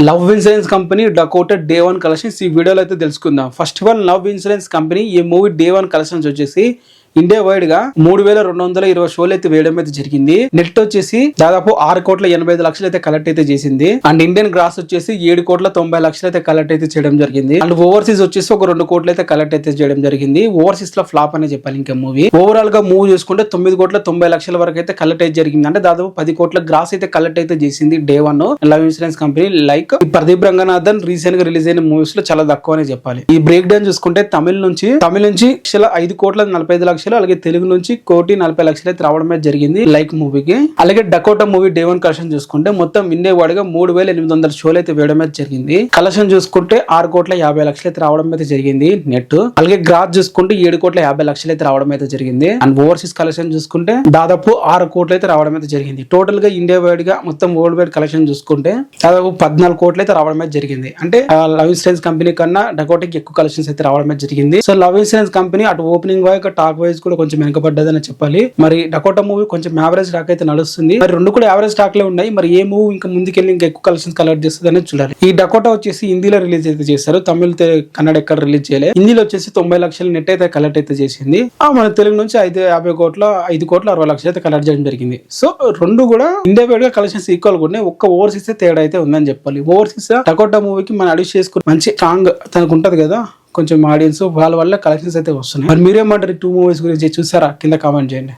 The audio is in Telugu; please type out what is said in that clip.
Love insurance company Dakota day 1 collections ఈ వీడియోలో అయితే తెలుసుకుందాం. First of all love insurance company ఈ మూవీ డే 1 కలెక్షన్స్ వచ్చేసి ఇండియా వైడ్ గా 3220 షోలు అయితే వేయడం అయితే జరిగింది. నెట్ వచ్చేసి దాదాపు 6,85,00,000 అయితే కలెక్ట్ అయితే చేసింది. అండ్ ఇండియన్ గ్రాస్ వచ్చేసి 7,90,00,000 అయితే కలెక్ట్ అయితే చేయడం జరిగింది. అండ్ ఓవర్సీస్ వచ్చేసి ఒక 2 కోట్లు అయితే కలెక్ట్ అయితే చేయడం జరిగింది. ఓవర్సీస్ లో ఫ్లాప్ అనే చెప్పాలి ఇంకా మూవీ. ఓవరాల్ గా మూవ్ చూసుకుంటే 9,90,00,000 వరకు అయితే కలెక్ట్ అయితే జరిగింది. అంటే దాదాపు 10 కోట్ల గ్రాస్ అయితే కలెక్ట్ అయితే చేసింది day 1 love insurance company. Like Pradeep Ranganathan recent గా రిలీజ్ అయిన మూవీస్ లో చాలా తక్కువ అనే చెప్పాలి. ఈ బ్రేక్ డౌన్ చూసుకుంటే తమిళ నుంచి 5,45,00,000 అలాగే తెలుగు నుంచి 1,40,00,000 అయితే రావడం అయితే జరిగింది లైక్ మూవీకి. అలాగే డకోటా మూవీ డే 1 కలెక్షన్ చూసుకుంటే మొత్తం ఇండియా వాడిగా 3,800 షోలు అయితే వేయడం అయితే జరిగింది. కలెక్షన్ చూసుకుంటే 6,50,00,000 అయితే రావడం అయితే జరిగింది నెట్. అలాగే గ్రాస్ చూసుకుంటే 7,50,00,000 అయితే రావడం అయితే జరిగింది. అండ్ ఓవర్సీస్ కలెక్షన్ చూసుకుంటే దాదాపు 6 కోట్లు అయితే రావడం అయితే జరిగింది. టోటల్ గా ఇండియా వైడ్ గా మొత్తం వరల్డ్ వైడ్ కలెక్షన్ చూసుకుంటే దాదాపు 14 కోట్లు అయితే రావడం అయితే జరిగింది. అంటే లవ్ ఇన్సూరెన్స్ కంపెనీ కన్నా డకోటాకి ఎక్కువ కలెక్షన్స్ అయితే రావడం అయితే జరిగింది. సో లవ్ ఇన్సూరెన్స్ కంపెనీ అటు ఓపెనింగ్ వైజ్ టాక్ వైజ్ కూడా కొంచెం వెనకబడ్డదని చెప్పాలి. మరి డకోటా మూవీ కొంచెం యావరేజ్ టాక్ అయితే నడుస్తుంది. మరి రెండు కూడా యావరేజ్ టాక్ లే ఉన్నాయి. మరి ఏ మూవీ ఇంకా ముందుకెళ్ళి ఇంకా ఎక్కువ కలెక్షన్స్ కలెక్ట్ చేస్తుంది అనేది చూడాలి. ఈ డకోటా వచ్చేసి హిందీలో రిలీజ్ అయితే చేశారు. తమిళ కన్నడ ఎక్కడ రిలీజ్ చేయలేదు. హిందీలో వచ్చేసి 90,00,000 నెట్ అయితే కలెక్ట్ అయితే చేసింది. మన తెలుగు నుంచి 5,50,60,00,000 అయితే కలెక్ట్ చేయడం జరిగింది. సో రెండు కూడా ఇండియా వైడ్ గా కలెక్షన్స్ ఈక్వల్ గా ఉన్నాయి. ఒక్క ఓవర్సీస్ తేడా అయితే ఉందని చెప్పాలి. ఓవర్సీస్ డకోటా మూవీకి మనం అడిష్ చేసుకుని మంచి స్ట్రాంగ్ తనకు ఉంటది కదా కొంచెం ఆడియన్స్ వాళ్ళ వల్ల కలెక్షన్స్ అయితే వస్తున్నాయి. మరి మీరేమంటారు 2 మూవీస్ గురించి చూసారా? కింద కామెంట్ చేయండి.